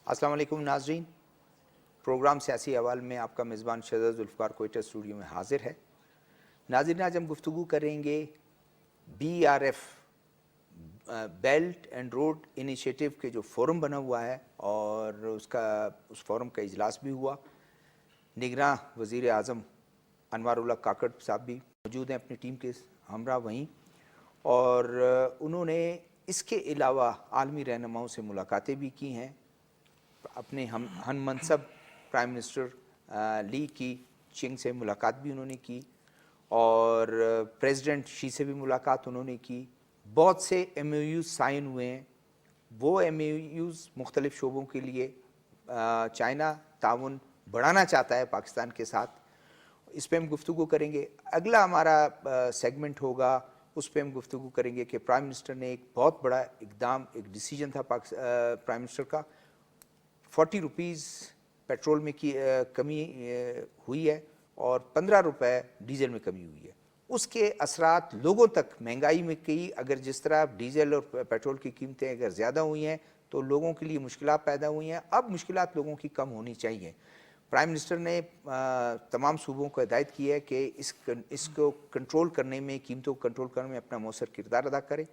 अस्सलाम वालेकुम नाजरीन। प्रोग्राम सियासी अहवाल में आपका मेज़बान शहज़ाद ज़ुल्फ़िकार कोयटा स्टूडियो में हाजिर है। नाज़रीन, आज हम गुफ्तगू करेंगे BRF belt and road initiative के जो फोरम बना हुआ है और उस फोरम का इजलास भी हुआ। निगरां वज़ीर आज़म अनवारुल्लाह काकड़ साहब भी मौजूद हैं अपनी टीम के हमरा वहीं, और उन्होंने इसके अलावा आलमी रहनुमाओं से मुलाकातें भी की हैं। अपने हम मनसब प्राइम मिनिस्टर ली की चिंग से मुलाकात भी उन्होंने की और प्रेसिडेंट शी से भी मुलाकात उन्होंने की। बहुत से MOUs साइन हुए हैं। वो MOUs मुख्तलिफ़ शोबों के लिए चाइना ताउन बढ़ाना चाहता है पाकिस्तान के साथ। इस पर हम गुफ्तगू करेंगे। अगला हमारा सेगमेंट होगा, उस पर हम गुफ्तगू करेंगे कि प्राइम मिनिस्टर ने एक बहुत बड़ा इकदाम, एक डिसीजन था प्राइम मिनिस्टर का। 40 रुपीज़ पेट्रोल में की कमी हुई है और 15 रुपये डीजल में कमी हुई है। उसके असरात लोगों तक महंगाई में की, अगर जिस तरह डीजल और पेट्रोल की कीमतें अगर ज़्यादा हुई हैं तो लोगों के लिए मुश्किलात पैदा हुई हैं। अब मुश्किलात लोगों की कम होनी चाहिए। प्राइम मिनिस्टर ने तमाम सूबों को हिदायत की है कि इसको कंट्रोल करने में, कीमतों को कंट्रोल करने में अपना मौसर किरदार अदा करें।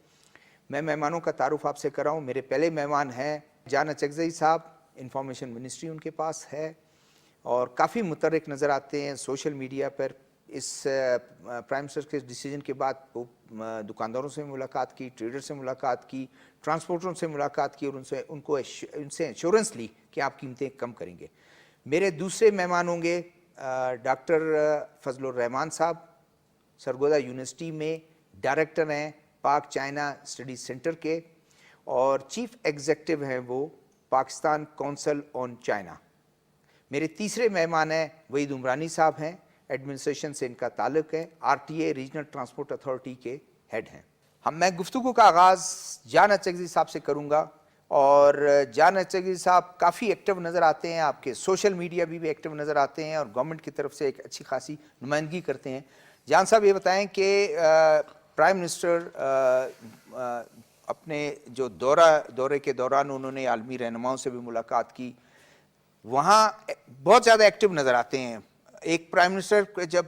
मैं मेहमानों का तारुफ आपसे कर रहा हूँ। मेरे पहले मेहमान हैं जाना चकजई साहब, इंफॉर्मेशन मिनिस्ट्री उनके पास है और काफ़ी मुतरक नज़र आते हैं सोशल मीडिया पर। इस प्राइम मिनिस्टर के डिसीजन के बाद वो दुकानदारों से मुलाकात की, ट्रेडर से मुलाकात की, ट्रांसपोर्टरों से मुलाकात की और उनसे इंश्योरेंस ली कि आप कीमतें कम करेंगे। मेरे दूसरे मेहमान होंगे डॉक्टर फजलुर रहमान साहब, सरगोदा यूनिवर्सिटी में डायरेक्टर हैं पाक चाइना स्टडीज़ सेंटर के और चीफ एग्जीक्यूटिव हैं वो पाकिस्तान काउंसिल ऑन चाइना। मेरे तीसरे मेहमान हैं वहीद उमरानी साहब हैं, एडमिनिस्ट्रेशन से इनका ताल्लुक़ है, RTA रीजनल ट्रांसपोर्ट अथॉरिटी के हेड हैं। मैं गुफ्तगू का आगाज़ जान चकजई साहब से करूँगा और जान चकजई साहब काफ़ी एक्टिव नज़र आते हैं, आपके सोशल मीडिया भी एक्टिव नज़र आते हैं और गवर्नमेंट की तरफ से एक अच्छी खासी नुमाइंदगी करते हैं। जान साहब ये बताएँ कि प्राइम मिनिस्टर अपने जो दौरे के दौरान उन्होंने आलमी रहनुमाओं से भी मुलाकात की, वहाँ बहुत ज़्यादा एक्टिव नज़र आते हैं। एक प्राइम मिनिस्टर जब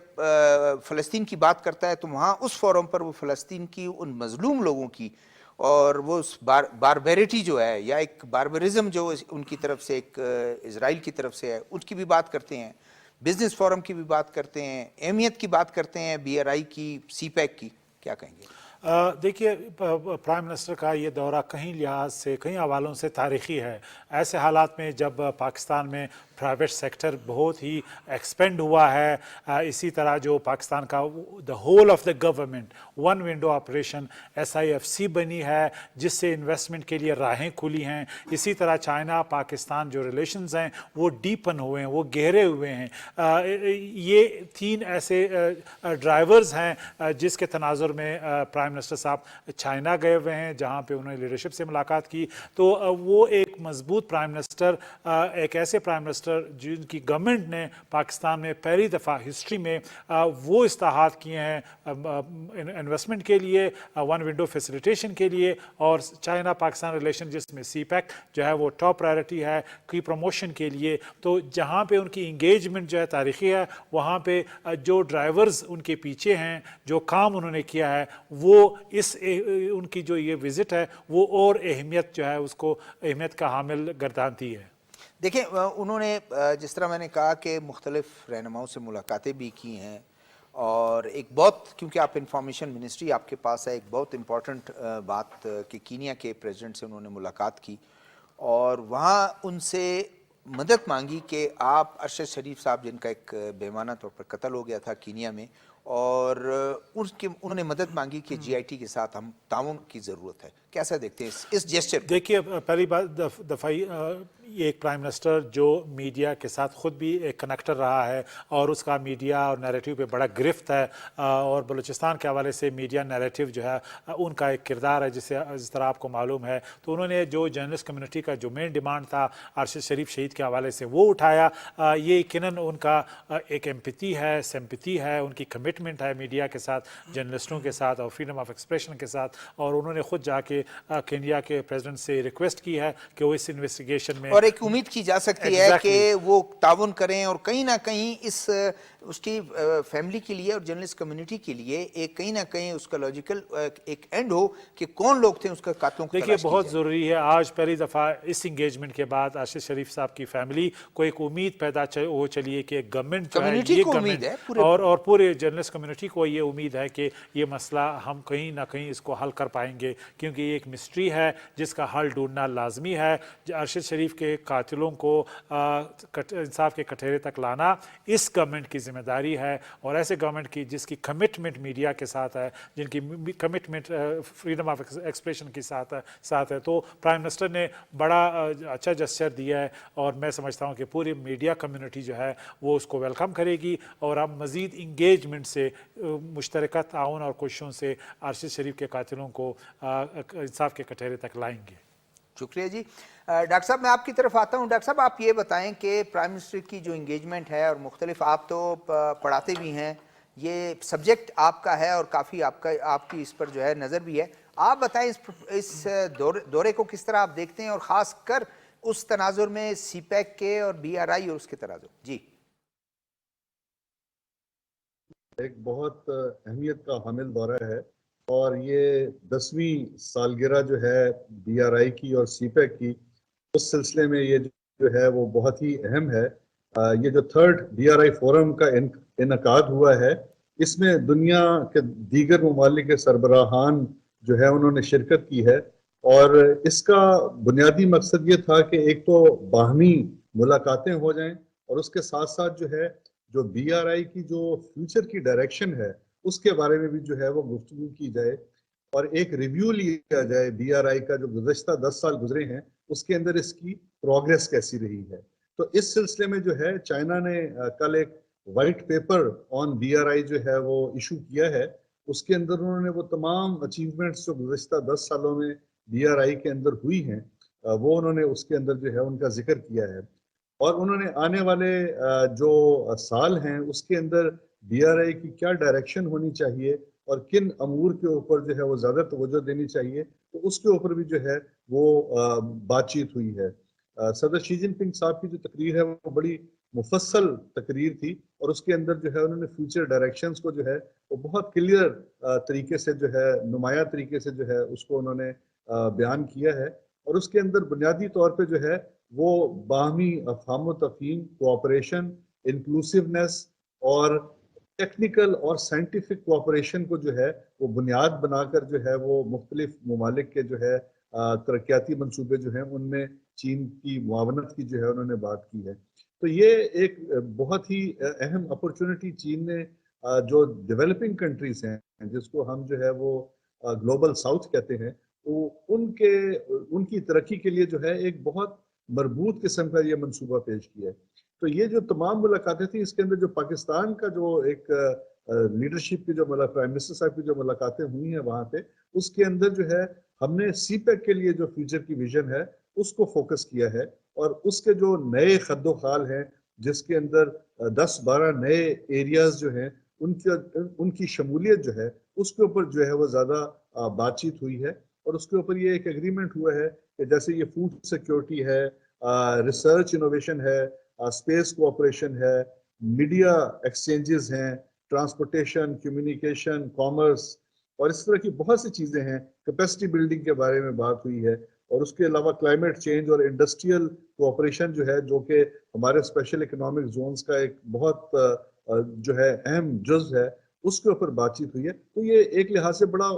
फ़लस्तीन की बात करता है तो वहाँ उस फोरम पर वो फ़लस्तीन की उन मज़लूम लोगों की और वो उस बारबेरिटी जो है या एक बारबरिज्म जो उनकी तरफ से एक इजराइल की तरफ से है उसकी भी बात करते हैं, बिजनेस फोरम की भी बात करते हैं, अहमियत की बात करते हैं, BRI की, CPEC की। क्या कहेंगे? देखिए, प्राइम मिनिस्टर का ये दौरा कहीं लिहाज से, कई हवालों से तारीख़ी है। ऐसे हालात में जब पाकिस्तान में प्राइवेट सेक्टर बहुत ही एक्सपेंड हुआ है, इसी तरह जो पाकिस्तान का the whole of the government one window operation SIFC बनी है जिससे इन्वेस्टमेंट के लिए राहें खुली हैं। इसी तरह चाइना पाकिस्तान जो रिलेशंस हैं वो डीपन हुए हैं, वो गहरे हुए हैं। ये 3 ऐसे ड्राइवर्स हैं जिसके तनाजुर में प्राइम मिनिस्टर साहब चाइना गए हुए हैं, जहाँ पे उन्होंने लीडरशिप से मुलाकात की। तो वो एक मजबूत प्राइम मिनिस्टर, एक ऐसे प्राइम मिनिस्टर जिनकी गवर्नमेंट ने पाकिस्तान में पहली दफ़ा हिस्ट्री में वो इस्तेहात किए हैं इन्वेस्टमेंट के लिए, वन विंडो फैसिलिटेशन के लिए और चाइना पाकिस्तान रिलेशन जिसमें CPEC जो है वो टॉप प्रायोरिटी है की प्रमोशन के लिए। तो जहाँ पे उनकी इंगेजमेंट जो है तारीख़ी है, वहाँ पे जो ड्राइवर्स उनके पीछे हैं, जो काम उन्होंने किया है, वो उनकी जो ये विज़िट है वो और अहमियत जो है उसको अहमियत का हामिल गर्दानती है। देखिए, उन्होंने जिस तरह मैंने कहा कि मुख्तलिफ़ रहनुमाओं से मुलाकातें भी की हैं और एक बहुत, क्योंकि आप इंफॉर्मेशन मिनिस्ट्री आपके पास है, एक बहुत इम्पॉर्टेंट बात कि कीनिया के प्रेसिडेंट से उन्होंने मुलाकात की और वहाँ उनसे मदद मांगी कि आप अरशद शरीफ साहब जिनका एक बेमाना तौर पर कत्ल हो गया था कीनिया में, और उन्होंने मदद मांगी कि GIT के साथ हम ताउन की ज़रूरत है। कैसा देखते हैं इस जेस्चर? देखिए, पहली दफ़ा ये एक प्राइम मिनिस्टर जो मीडिया के साथ ख़ुद भी एक कनेक्टर रहा है और उसका मीडिया और नैरेटिव पे बड़ा गिरफ्त है और बलूचिस्तान के हवाले से मीडिया नैरेटिव जो है उनका एक किरदार है जिस तरह आपको मालूम है। तो उन्होंने जो जर्नलिस्ट कम्युनिटी का जो मेन डिमांड था अरशद शरीफ शहीद के हवाले से वो उठाया। ये यकीनन उनका एक एम्पैथी है, सिंपैथी है, उनकी कमिटमेंट कमिटमेंट है मीडिया के साथ, जर्नलिस्टों के साथ और फ्रीडम ऑफ एक्सप्रेशन के साथ, और उन्होंने खुद जाके केन्या के प्रेसिडेंट से रिक्वेस्ट की है कि वो इस इन्वेस्टिगेशन में, और एक उम्मीद की जा सकती है कि वो ताउन करें और कहीं ना कहीं इस उसकी फैमिली के लिए और जर्नलिस्ट कम्युनिटी के लिए एक कहीं ना कहीं उसका लॉजिकल एक एंड हो कि कौन लोग थे उसका कातलों को देखिए तलाश की बहुत जाए। ज़रूरी है। आज पहली दफ़ा इस इंगेजमेंट के बाद आशीष शरीफ साहब की फैमिली को एक उम्मीद पैदा हो चली है कि गवर्नमेंट जो है, कम्युनिटी ये को उम्मीद है, गवर्नमेंट और पूरे जर्नलिस्ट कम्युनिटी को ये उम्मीद है कि ये मसला हम कहीं ना कहीं इसको हल कर पाएंगे, क्योंकि ये एक मिस्ट्री है जिसका हल ढूंढना लाजमी है। अरशद शरीफ के कातिलों को इंसाफ के कटहरे तक लाना इस गवर्नमेंट की जिम्मेदारी है, और ऐसे गवर्नमेंट की जिसकी कमिटमेंट मीडिया के साथ है, जिनकी कमिटमेंट फ्रीडम ऑफ एक्सप्रेशन के साथ है। तो प्राइम मिनिस्टर ने बड़ा अच्छा जेस्चर दिया है, और मैं समझता हूँ कि पूरी मीडिया कम्युनिटी जो है वो उसको वेलकम करेगी, और हम मज़ीद इंगेजमेंट से, मुश्तरका ताउन और कोशिशों से अरशद शरीफ के कातिलों को इंसाफ के कटहरे तक लाएंगे। शुक्रिया जी। डॉक्टर साहब मैं आपकी तरफ आता हूँ। डॉक्टर साहब आप ये बताएं कि प्राइम मिनिस्टर की जो इंगेजमेंट है और मुख्तलिफ, आप तो पढ़ाते भी हैं, ये सब्जेक्ट आपका है और काफ़ी आपकी इस पर जो है नज़र भी है, आप बताएं इस दौरे को किस तरह आप देखते हैं, और ख़ास कर उस तनाजुर में सीपैक के और BRI और उसके तनाजुर। जी, एक बहुत अहमियत का हामिल दौरा है, और ये 10वीं सालगिरह जो है BRI की और सीपैक की, उस सिलसिले में ये जो है वो बहुत ही अहम है। ये जो 3rd BRI फोरम का इनकाद हुआ है, इसमें दुनिया के दीगर ममालिक के सरबराहान जो है उन्होंने शिरकत की है, और इसका बुनियादी मकसद ये था कि एक तो बाहमी मुलाकातें हो जाएं, और उसके साथ साथ जो है जो BRI की जो फ्यूचर की डायरेक्शन है उसके बारे में भी जो है वो गुफ्तगू की जाए, और एक रिव्यू लिया जाए BRI का जो गुज़श्ता 10 साल गुजरे हैं उसके अंदर इसकी प्रोग्रेस कैसी रही है। तो इस सिलसिले में जो है चाइना ने कल एक वाइट पेपर ऑन BRI जो है वो इशू किया है। उसके अंदर उन्होंने वो तमाम अचीवमेंट्स जो गुज़श्ता 10 सालों में BRI के अंदर हुई हैं वो उन्होंने उसके अंदर जो है उनका जिक्र किया है, और उन्होंने आने वाले जो साल हैं उसके अंदर BRI की क्या डायरेक्शन होनी चाहिए और किन अमूर के ऊपर जो है वो ज़्यादा तवज्जो देनी चाहिए, तो उसके ऊपर भी जो है वो बातचीत हुई है। सदर शी जिनपिंग साहब की जो तकरीर है वो बड़ी मुफस्सल तकरीर थी, और उसके अंदर जो है उन्होंने फ्यूचर डायरेक्शंस को जो है वो बहुत क्लियर तरीके से जो है, नुमाया तरीके से जो है उसको उन्होंने बयान किया है, और उसके अंदर बुनियादी तौर पे जो है वो बाहमी अफ़हाम तफ़हीम, कोऑपरेशन, इंक्लूसिवनेस और टेक्निकल और साइंटिफिक कोऑपरेशन को जो है वो बुनियाद बनाकर जो है वो मुख्तलिफ ममालिक के जो है तरक्याती मंसूबे जो हैं उनमें चीन की मुआवनत की जो है उन्होंने बात की है। तो ये एक बहुत ही अहम अपॉर्चुनिटी चीन ने जो डेवलपिंग कंट्रीज हैं जिसको हम जो है वो ग्लोबल साउथ कहते हैं, तो उनकी तरक्की के लिए जो है एक बहुत मरबूत किस्म का ये मंसूबा पेश किया है। तो ये जो तमाम मुलाकातें थी इसके अंदर जो पाकिस्तान का जो एक लीडरशिप की जो प्राइम मिनिस्टर साहब की जो मुलाकातें हुई हैं वहाँ पे, उसके अंदर जो है हमने सीपैक के लिए जो फ्यूचर की विजन है उसको फोकस किया है, और उसके जो नए खद्दो खाल हैं जिसके अंदर 10-12 नए एरियाज जो हैं उनकी शमूलियत जो है उसके ऊपर जो है वो ज़्यादा बातचीत हुई है, और उसके ऊपर ये एक एग्रीमेंट हुआ है कि जैसे ये फूड सिक्योरिटी है, रिसर्च इनोवेशन है, स्पेस कोऑपरेशन है, मीडिया एक्सचेंजेस हैं, ट्रांसपोर्टेशन, कम्युनिकेशन, कॉमर्स, और इस तरह की बहुत सी चीज़ें हैं। कैपेसिटी बिल्डिंग के बारे में बात हुई है, और उसके अलावा क्लाइमेट चेंज और इंडस्ट्रियल कोऑपरेशन जो है, जो कि हमारे स्पेशल इकोनॉमिक जोन्स का एक बहुत जो है अहम जुज़ है, उसके ऊपर बातचीत हुई है। तो ये एक लिहाज से बड़ा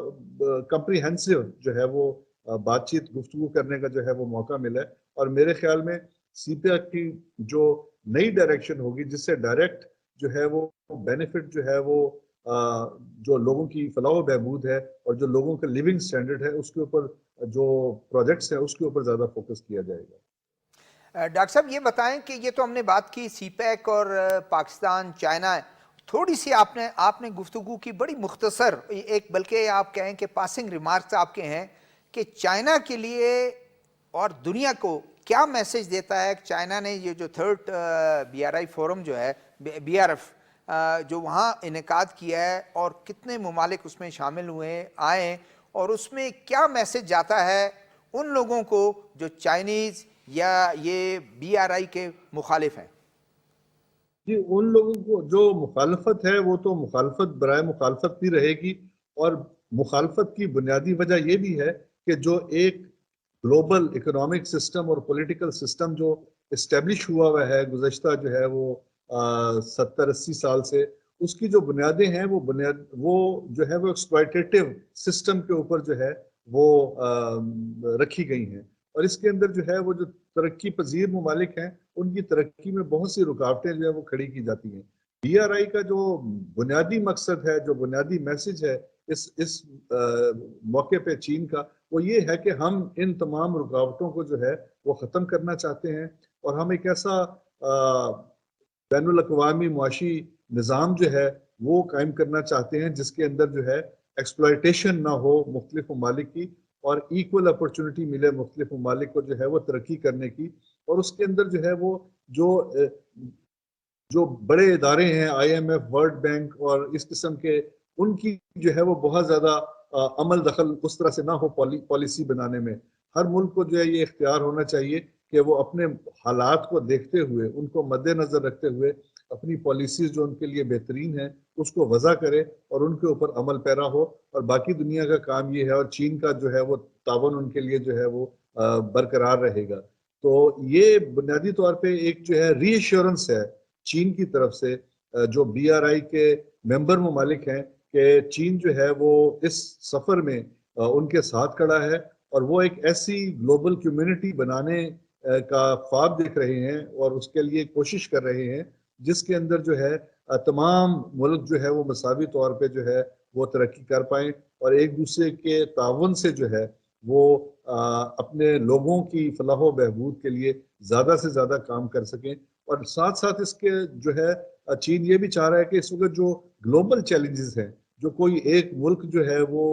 कम्प्रीहेंसिव जो है वो बातचीत गुफ्तगू करने का जो है वो मौका मिला है, और मेरे ख्याल में सीपैक की जो नई डायरेक्शन होगी जिससे डायरेक्ट जो है वो बेनिफिट जो है वो जो लोगों की फलाह बहबूद है और जो लोगों का लिविंग स्टैंडर्ड है उसके ऊपर जो प्रोजेक्ट्स हैं उसके ऊपर ज़्यादा फोकस किया जाएगा। डॉक्टर साहब ये बताएं कि ये तो हमने बात की सीपैक और पाकिस्तान चाइना, थोड़ी सी आपने गुफ्तगू की बड़ी मुख्तसर, एक बल्कि आप कहें कि पासिंग रिमार्क्स आपके हैं कि चाइना के लिए और दुनिया को क्या मैसेज देता है चाइना ने ये जो 3rd BRI फोरम जो है BRF جو وہاں انعقاد کیا ہے اور کتنے ممالک اس میں شامل ہوئے آئے اور اس میں کیا میسج جاتا ہے ان لوگوں کو جو چائنیز یا یہ بی آر آئی کے مخالف ہیں؟ جی، ان لوگوں کو جو مخالفت ہے وہ تو مخالفت برائے مخالفت بھی رہے گی، اور مخالفت کی بنیادی وجہ یہ بھی ہے کہ جو ایک گلوبل اکنامک سسٹم اور پولیٹیکل سسٹم جو اسٹیبلش ہوا ہے گزشتہ جو ہے وہ 70-80 سال سے، اس کی جو بنیادیں ہیں وہ جو ہے وہ ایکسپلائٹیٹو سسٹم کے اوپر جو ہے وہ رکھی گئی ہیں، اور اس کے اندر جو ہے وہ جو ترقی پذیر ممالک ہیں ان کی ترقی میں بہت سی رکاوٹیں جو ہے وہ کھڑی کی جاتی ہیں۔ بی آر آئی کا جو بنیادی مقصد ہے، جو بنیادی میسج ہے اس موقع پہ چین کا، وہ یہ ہے کہ ہم ان تمام رکاوٹوں کو جو ہے وہ ختم کرنا چاہتے ہیں، اور ہم ایک ایسا بین الاقوامی معاشی نظام جو ہے وہ قائم کرنا چاہتے ہیں جس کے اندر جو ہے ایکسپلائٹیشن نہ ہو مختلف ممالک کی، اور ایکول اپرچونٹی ملے مختلف ممالک کو جو ہے وہ ترقی کرنے کی، اور اس کے اندر جو ہے وہ جو بڑے ادارے ہیں I M F, world bank اور اس قسم کے، ان کی جو ہے وہ بہت زیادہ عمل دخل اس طرح سے نہ ہو پالیسی بنانے میں۔ ہر ملک کو جو ہے یہ اختیار ہونا چاہیے کہ وہ اپنے حالات کو دیکھتے ہوئے، ان کو مد نظر رکھتے ہوئے اپنی پالیسیز جو ان کے لیے بہترین ہیں اس کو وضع کرے اور ان کے اوپر عمل پیرا ہو، اور باقی دنیا کا کام یہ ہے، اور چین کا جو ہے وہ تعاون ان کے لیے جو ہے وہ برقرار رہے گا۔ تو یہ بنیادی طور پہ ایک جو ہے ری ایشورنس ہے چین کی طرف سے جو بی آر آئی کے ممبر ممالک ہیں، کہ چین جو ہے وہ اس سفر میں ان کے ساتھ کھڑا ہے، اور وہ ایک ایسی گلوبل کمیونٹی بنانے کا خواب دیکھ رہے ہیں اور اس کے لیے کوشش کر رہے ہیں جس کے اندر جو ہے تمام ملک جو ہے وہ مساوی طور پہ جو ہے وہ ترقی کر پائیں، اور ایک دوسرے کے تعاون سے جو ہے وہ اپنے لوگوں کی فلاح و بہبود کے لیے زیادہ سے زیادہ کام کر سکیں۔ اور ساتھ ساتھ اس کے جو ہے چین یہ بھی چاہ رہا ہے کہ اس وقت جو گلوبل چیلنجز ہیں، جو کوئی ایک ملک جو ہے وہ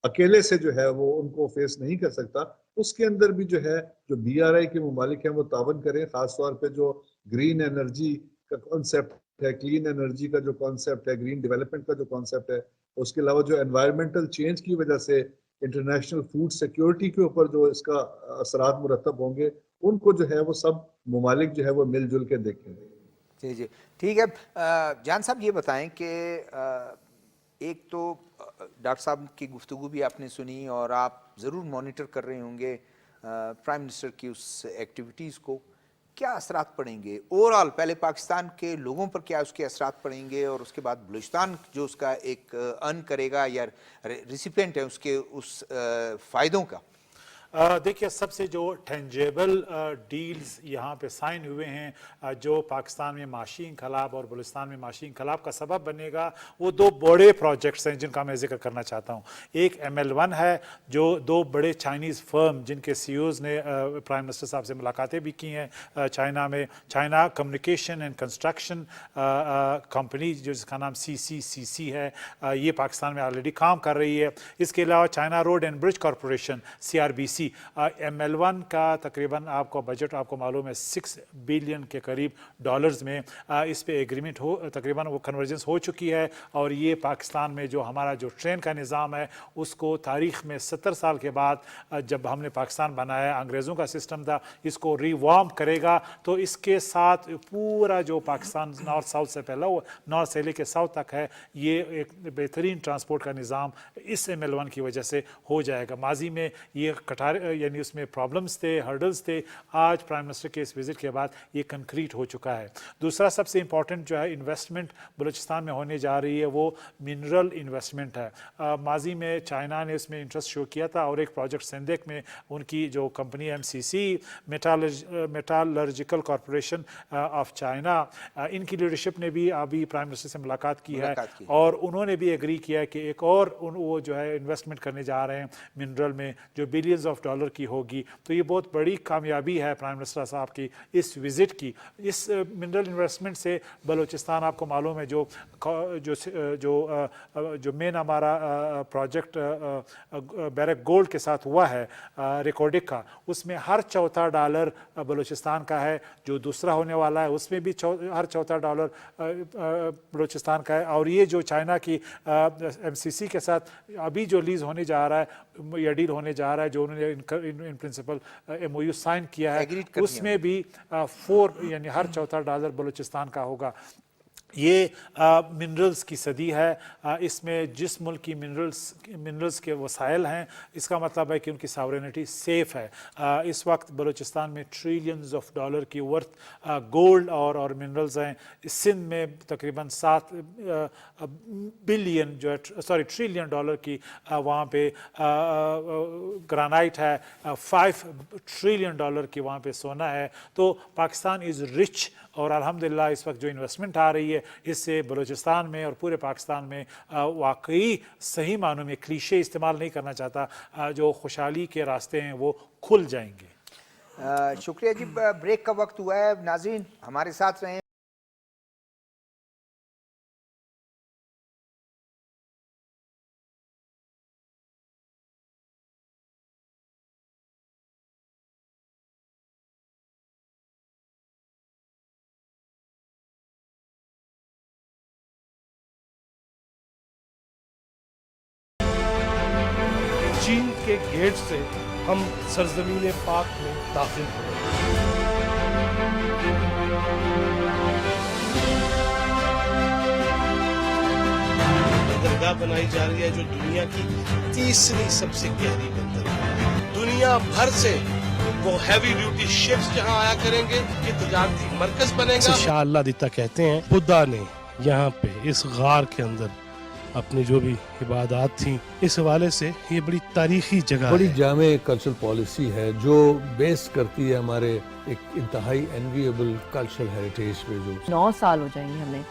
اکیلے سے جو ہے وہ ان کو فیس نہیں کر سکتا، اس کے اندر بھی جو ہے جو بی آر آئی کے ممالک ہیں وہ تعاون کریں، خاص طور پہ جو گرین انرجی کا کانسیپٹ ہے، کلین انرجی کا جو کانسیپٹ ہے، گرین ڈیولپمنٹ کا جو کانسیپٹ ہے، اس کے علاوہ جو انوائرمنٹل چینج کی وجہ سے انٹرنیشنل فوڈ سیکیورٹی کے اوپر جو اس کا اثرات مرتب ہوں گے، ان کو جو ہے وہ سب ممالک جو ہے وہ مل جل کے دیکھیں۔ جی جی ٹھیک ہے۔ جان صاحب یہ بتائیں کہ ایک تو ڈاکٹر صاحب کی گفتگو بھی آپ نے سنی اور آپ ضرور مانیٹر کر رہے ہوں گے پرائم منسٹر کی اس ایکٹیویٹیز کو، کیا اثرات پڑیں گے اوور آل؟ پہلے پاکستان کے لوگوں پر کیا اس کے اثرات پڑیں گے، اور اس کے بعد بلوچستان جو اس کا ایک ارن کرے گا یا ریسیپینٹ ہے اس کے اس فائدوں کا؟ دیکھیے، سب سے جو ٹینجیبل ڈیلز یہاں پہ سائن ہوئے ہیں جو پاکستان میں معاشی انقلاب اور بلوچستان میں معاشی انقلاب کا سبب بنے گا، وہ دو بڑے پروجیکٹس ہیں جن کا میں ذکر کرنا چاہتا ہوں۔ ایک ML1 ہے، جو دو بڑے چائنیز فرم جن کے سی اوز نے پرائم منسٹر صاحب سے ملاقاتیں بھی کی ہیں چائنا میں، China communication and construction company جس کا نام CCCC ہے، یہ پاکستان میں آلریڈی کام کر رہی ہے۔ اس کے علاوہ China road and bridge corporation CRBC، ML1 کا تقریباً آپ کو بجٹ آپ کو معلوم ہے 6 بلین کے قریب ڈالرز میں اس پہ ایگریمنٹ تقریباً وہ کنورجنس ہو چکی ہے، اور یہ پاکستان میں جو ہمارا جو ٹرین کا نظام ہے اس کو تاریخ میں 70 سال کے بعد جب ہم نے پاکستان بنایا، انگریزوں کا سسٹم تھا، اس کو ری وارم کرے گا۔ تو اس کے ساتھ پورا جو پاکستان نارتھ ساؤتھ سے پہلا نارتھ سے لے کے ساؤتھ تک ہے، یہ ایک بہترین ٹرانسپورٹ کا نظام اس ML1 کی وجہ سے ہو جائے گا۔ ماضی میں یہ یعنی اس میں پرابلمز تھے، ہرڈلز تھے، آج پرائم منسٹر کے اس وزٹ کے بعد یہ کنکریٹ ہو چکا ہے۔ دوسرا سب سے امپورٹنٹ جو ہے انویسٹمنٹ بلوچستان میں ہونے جا رہی ہے، وہ منرل انویسٹمنٹ ہے۔ ماضی میں چائنا نے اس میں انٹرسٹ شو کیا تھا، اور ایک پروجیکٹ سندھ میں ان کی جو company MCC metallurgical corporation of China, ان کی لیڈرشپ نے بھی ابھی پرائم منسٹر سے ملاقات کی ہے، اور انہوں نے بھی ایگری کیا کہ ایک اور وہ جو ہے انویسٹمنٹ کرنے جا رہے ہیں منرل میں، جو بلینز آف آف ڈالر کی ہوگی. تو یہ بہت بڑی کامیابی ہے پرائم منسٹر صاحب کی اس وزٹ کی. اس منرل انویسٹمنٹ سے بلوچستان آپ کو معلوم ہے جو مین ہمارا پروجیکٹ بیرک گولڈ کے ساتھ ہوا ہے ریکارڈک کا, اس میں ہر چوتھا ڈالر بلوچستان کا ہے. جو دوسرا ہونے والا ہے اس میں بھی ہر چوتھا ڈالر بلوچستان کا ہے. اور یہ جو چائنا کی ایم سی سی کے ساتھ ابھی جو لیز ہونے جا رہا ہے یا ڈیل ہونے جا رہا ہے, جو انہوں نے in principle M O U sign کیا ہے, اس میں بھی 4 یعنی ہر چوتھا ڈالر بلوچستان کا ہوگا. یہ منرلز کی صدی ہے. اس میں جس ملک کی منرلز کے وسائل ہیں, اس کا مطلب ہے کہ ان کی ساورینٹی سیف ہے. اس وقت بلوچستان میں ٹریلینز آف ڈالر کی ورتھ گولڈ اور منرلز ہیں. سندھ میں تقریباً 7 بلین ٹریلین ڈالر کی وہاں پہ گرانائٹ ہے, 5 ٹریلین ڈالر کی وہاں پہ سونا ہے. تو پاکستان از رچ, اور الحمدللہ اس وقت جو انویسٹمنٹ آ رہی ہے اس سے بلوچستان میں اور پورے پاکستان میں واقعی صحیح معنوں میں کلیشے استعمال نہیں کرنا چاہتا, جو خوشحالی کے راستے ہیں وہ کھل جائیں گے. شکریہ جی. بریک کا وقت ہوا ہے. ناظرین ہمارے ساتھ رہیں. چین کے گیٹ سے ہم سرزمین پاک میں داخل ہوئے. درگاہ بنائی جا رہی ہے جو دنیا کی 3ری سب سے گہری بندر ہے. دنیا بھر سے وہ ہیوی ڈیوٹی شپس جہاں آیا کریں گے, یہ تجارتی مرکز بنے گا. شاہ اللہ دیتا کہتے ہیں بدھا نے یہاں پہ اس غار کے اندر اپنی جو بھی عبادات تھیں, اس حوالے سے یہ بڑی تاریخی جگہ ہے. بڑی جامع کلچرل پالیسی ہے جو بیس کرتی ہے ہمارے ایک انتہائی انویبل کلچرل ہیریٹیج پہ. جو 9 سال ہو جائیں گے ہمیں,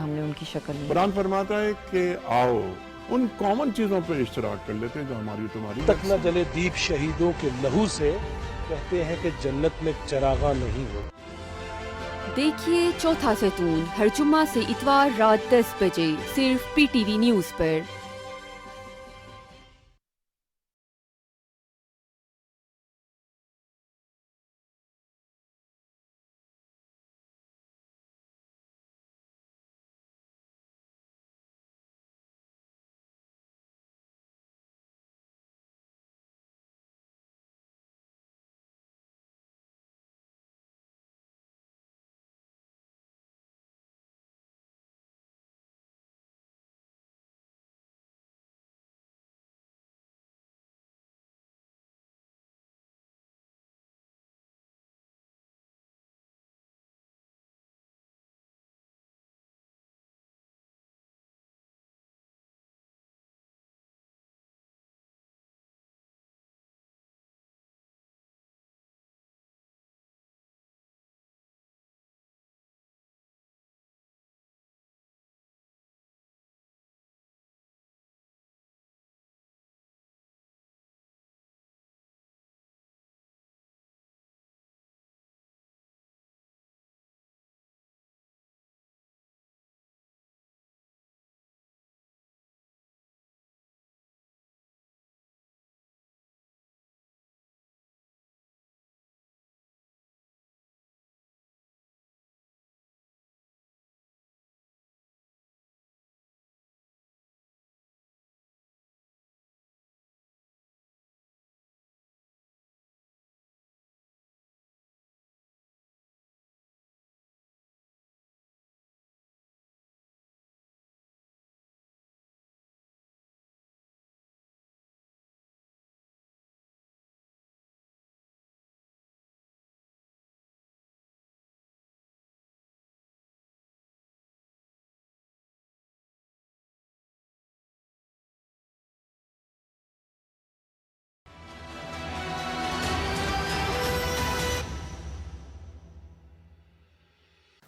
ہم نے ان کی شکل لی. قرآن فرماتا ہے کہ آؤ ان کامن چیزوں پہ اشتراک کر لیتے ہیں جو ہماری تمہاری. تک نہ جلے دیپ شہیدوں کے لہو سے, کہتے ہیں کہ جنت میں چراغاں نہیں ہو. دیکھیے چوتھا ستون ہر جمعہ سے اتوار رات 10 بجے صرف پی ٹی وی نیوز پر.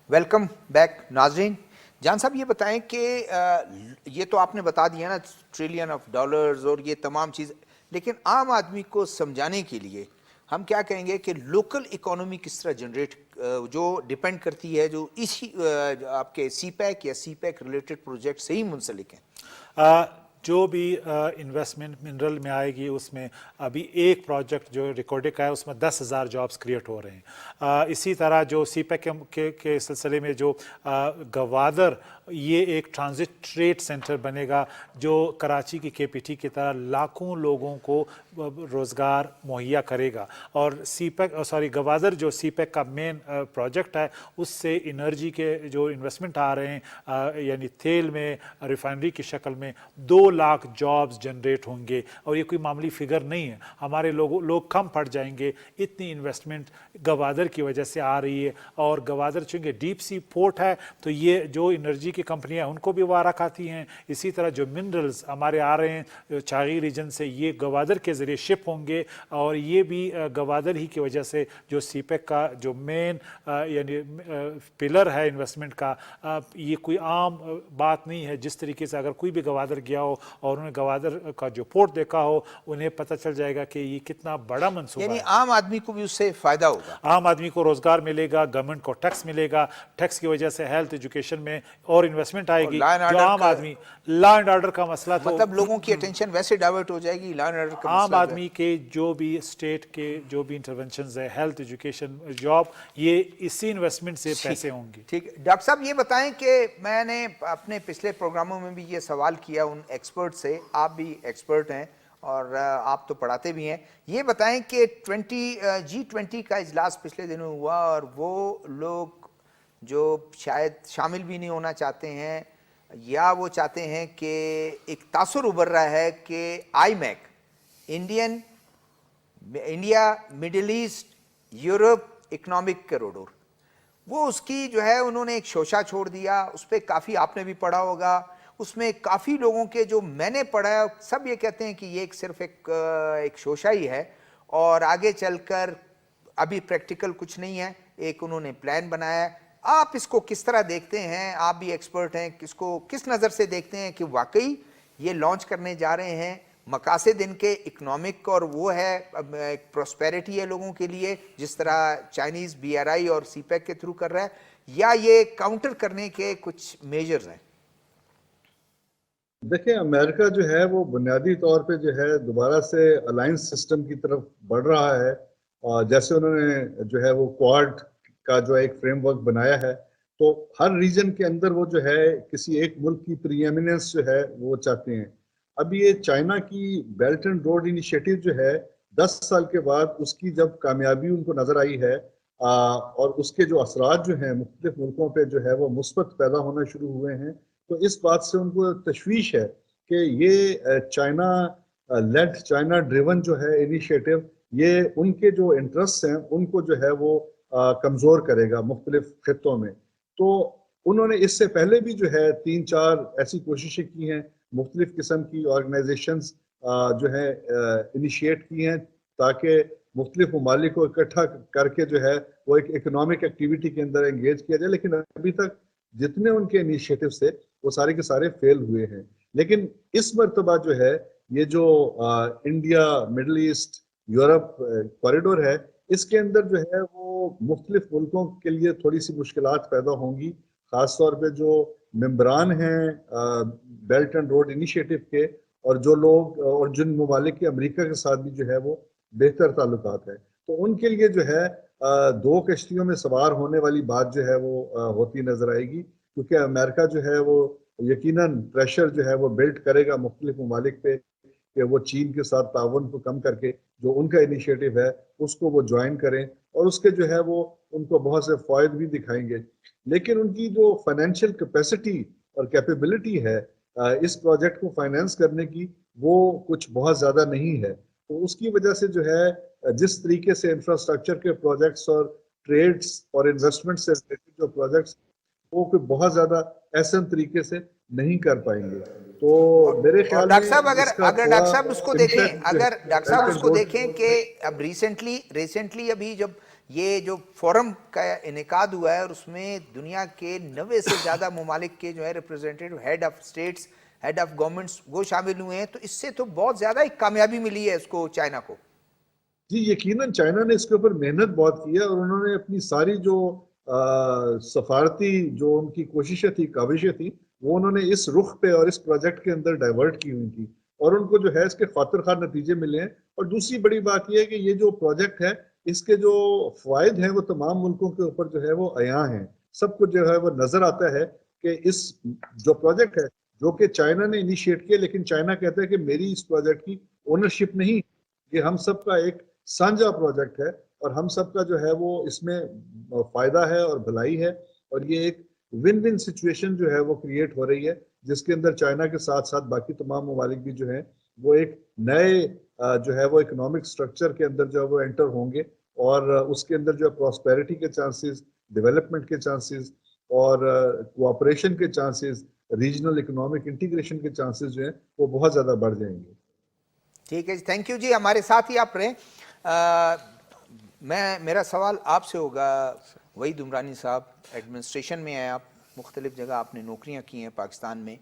ویلکم بیک ناظرین. جان صاحب یہ بتائیں کہ یہ تو آپ نے بتا دیا نا ٹریلین آف ڈالرز اور یہ تمام چیز, لیکن عام آدمی کو سمجھانے کے لیے ہم کیا کہیں گے کہ لوکل اکانومی کس طرح جنریٹ جو ڈیپینڈ کرتی ہے جو اسی آپ کے سی پیک یا سی پیک ریلیٹڈ پروجیکٹ سے ہی منسلک ہیں. جو بھی انویسٹمنٹ منرل میں آئے گی اس میں ابھی ایک پروجیکٹ جو ریکارڈ کا ہے اس میں 10,000 جابز کریٹ ہو رہے ہیں. اسی طرح جو سی پیک کے سلسلے میں جو گوادر یہ ایک ٹرانزٹ ٹریڈ سینٹر بنے گا جو کراچی کی کے پی ٹی کی طرح لاکھوں لوگوں کو روزگار مہیا کرے گا. اور گوادر جو سی پیک کا مین پروجیکٹ ہے اس سے انرجی کے جو انویسٹمنٹ آ رہے ہیں یعنی تیل میں ریفائنری کی شکل میں 2 لاکھ جابز جنریٹ ہوں گے. اور یہ کوئی معمولی فگر نہیں ہے. ہمارے لوگ کم پڑ جائیں گے. اتنی انویسٹمنٹ گوادر کی وجہ سے آ رہی ہے. اور گوادر چونکہ ڈیپ سی پورٹ ہے تو یہ جو انرجی کی کمپنیاں ان کو بھی وارہ کھاتی ہیں. اسی طرح جو منرلز ہمارے آ رہے ہیں چاغی ریجن سے یہ گوادر کے ذریعے شپ ہوں گے. اور یہ بھی گوادر ہی کی وجہ سے جو سی پیک کا جو مین یعنی پلر ہے انویسٹمنٹ کا یہ کوئی عام بات نہیں ہے. جس طریقے سے اگر کوئی بھی گوادر گیا ہو اور انہیں گوادر کا جو پورٹ دیکھا ہو انہیں پتہ چل جائے گا کہ یہ کتنا بڑا منصوبہ ہے. یعنی عام آدمی کو بھی اس سے فائدہ ہوگا. عام آدمی کو روزگار ملے گا. گورنمنٹ کو ٹیکس ملے گا. ٹیکس کی وجہ سے ہیلتھ ایجوکیشن میں اور انویسٹمنٹ آئے گی. جو عام آدمی لا اینڈ آرڈر کا مسئلہ تو مطلب لوگوں کی اٹینشن ویسے ڈائیورٹ ہو جائے گی. لا اینڈ آرڈر کا عام آدمی کے جو بھی اسٹیٹ کے جو بھی انٹرونشنز ہے ہیلتھ ایجوکیشن جاب یہ اسی انویسٹمنٹ سے پیسے ہوں گی. ٹھیک. ڈاکٹر صاحب یہ بتائیں کہ میں نے اپنے پچھلے پروگراموں میں بھی یہ سوال کیا ان ایکسپرٹ سے. آپ بھی ایکسپرٹ ہیں اور آپ تو پڑھاتے بھی ہیں. یہ بتائیں کہ G20 کا اجلاس پچھلے دنوں ہوا اور وہ لوگ جو شاید شامل بھی نہیں ہونا چاہتے ہیں یا وہ چاہتے ہیں کہ ایک تاثر ابھر رہا ہے کہ IMEC India Middle East Europe economic corridor وہ اس کی جو ہے انہوں نے ایک شوشہ چھوڑ دیا. اس پہ کافی آپ نے بھی پڑھا ہوگا. اس میں کافی لوگوں کے جو میں نے پڑھا ہے سب یہ کہتے ہیں کہ یہ صرف ایک شوشہ ہی ہے اور آگے چل کر ابھی پریکٹیکل کچھ نہیں ہے. ایک انہوں نے پلان بنایا ہے. آپ اس کو کس طرح دیکھتے ہیں؟ آپ بھی ایکسپرٹ ہیں. کس نظر سے دیکھتے ہیں کہ واقعی یہ لانچ کرنے جا رہے ہیں مقاصد ان کے اکنامک اور وہ ہے ایک پراسپیرٹی ہے لوگوں کے لیے جس طرح چائنیز BRI اور سی پیک کے تھرو کر رہا ہے یا یہ کاؤنٹر کرنے کے کچھ میجرز ہیں؟ دیکھیں امریکہ جو ہے وہ بنیادی طور پہ جو ہے دوبارہ سے الائنس سسٹم کی طرف بڑھ رہا ہے. اور جیسے انہوں نے جو ہے وہ کوارڈ کا جو ایک فریم ورک بنایا ہے تو ہر ریجن کے اندر وہ جو ہے کسی ایک ملک کی پری ایمیننس جو ہے وہ چاہتے ہیں. اب یہ چائنا کی بیلٹ اینڈ روڈ انیشیٹو جو ہے 10 سال کے بعد اس کی جب کامیابی ان کو نظر آئی ہے اور اس کے جو اثرات جو ہیں مختلف ملکوں پہ جو ہے وہ مثبت پیدا ہونا شروع ہوئے ہیں تو اس بات سے ان کو تشویش ہے کہ یہ چائنا لیڈ چائنا ڈریون جو ہے انیشیٹو یہ ان کے جو انٹرسٹ ہیں ان کو جو ہے وہ کمزور کرے گا مختلف خطوں میں. تو انہوں نے اس سے پہلے بھی جو ہے 3-4 ایسی کوششیں کی ہیں مختلف قسم کی آرگنائزیشنز جو ہے انیشیٹ کی ہیں تاکہ مختلف ممالک کو اکٹھا کر کے جو ہے وہ ایک اکنامک ایکٹیویٹی کے اندر انگیج کیا جائے. لیکن ابھی تک جتنے ان کے انیشیٹو سے وہ سارے کے سارے فیل ہوئے ہیں. لیکن اس مرتبہ جو ہے یہ جو India Middle East Europe corridor ہے اس کے اندر جو ہے وہ مختلف ملکوں کے لیے تھوڑی سی مشکلات پیدا ہوں گی. خاص طور پہ جو ممبران ہیں بیلٹ اینڈ روڈ انیشیٹو کے اور جو لوگ اور جن ممالک کے امریکہ کے ساتھ بھی جو ہے وہ بہتر تعلقات ہیں تو ان کے لیے جو ہے 2 کشتیوں میں سوار ہونے والی بات جو ہے وہ ہوتی نظر آئے گی. کیونکہ امریکہ جو ہے وہ یقیناً پریشر جو ہے وہ بلڈ کرے گا مختلف ممالک پہ کہ وہ چین کے ساتھ تعاون کو کم کر کے جو ان کا انیشیٹو ہے اس کو وہ جوائن کریں اور اس کے جو ہے وہ ان کو بہت سے فوائد بھی دکھائیں گے. لیکن ان کی جو فائنینشیل کیپیسٹی اور کیپیبلٹی ہے اس پروجیکٹ کو فائنینس کرنے کی وہ کچھ بہت زیادہ نہیں ہے. تو اس کی وجہ سے جو ہے جس طریقے سے انفراسٹرکچر کے پروجیکٹس اور ٹریڈس اور انویسٹمنٹ سے ریلیٹڈ جو پروجیکٹس وہ کوئی بہت زیادہ احسن طریقے سے نہیں کر پائیں گے. تو میرے خیال ڈاکٹر صاحب اگر ڈاکٹر صاحب اس کو دیکھیں ڈاکٹر صاحب اس کو دیکھیں کہ اب ریسنٹلی ابھی جب یہ جو فورم کا انعقاد ہوا ہے اور اس میں دنیا کے 90 سے زیادہ ممالک کے جو ہے representative head of states head of governments वो शामिल हुए हैं, तो इससे तो बहुत ज़्यादा एक कामयाबी मिली है इसको, चाइना को। जी यकीनन चाइना ने इसके ऊपर मेहनत बहुत की है और उन्होंने अपनी सारी जो सफारती जो उनकी कोशिशें थी, काविशें थी, वो उन्होंने इस रुख पे और इस प्रोजेक्ट के अंदर डाइवर्ट की हुई थी और उनको जो है इसके खातिर खा नतीजे मिले हैं। और दूसरी बड़ी बात यह है कि ये जो प्रोजेक्ट है इसके जो फायदे हैं वो तमाम मुल्कों के ऊपर जो है वो अयां हैं, सबको जो है वो नजर आता है कि इस जो प्रोजेक्ट है जो कि चाइना ने इनिशिएट किया, लेकिन चाइना कहता है कि मेरी इस प्रोजेक्ट की ओनरशिप नहीं, ये हम सबका एक साझा प्रोजेक्ट है और हम सबका जो है वो इसमें फायदा है और भलाई है। और ये एक विन विन सिचुएशन जो है वो क्रिएट हो रही है, जिसके अंदर चाइना के साथ साथ बाकी तमाम ममालिक भी जो है वो एक नए जो है वो इकोनॉमिक स्ट्रक्चर के अंदर जो है वो एंटर होंगे और उसके अंदर जो है प्रॉस्पेरिटी के चांसेस, डेवलपमेंट के चांसेस और कोऑपरेशन के चांसेस, रीजनल इकोनॉमिक इंटीग्रेशन के चांसेस जो हैं वो बहुत ज़्यादा बढ़ जाएंगे। ठीक है जी, थैंक यू जी, हमारे साथ ही आप रहें। मेरा सवाल आपसे होगा, वहीद उमरानी साहब, एडमिनिस्ट्रेशन में हैं आप, मुख्तलिफ जगह आपने नौकरियां की हैं पाकिस्तान में।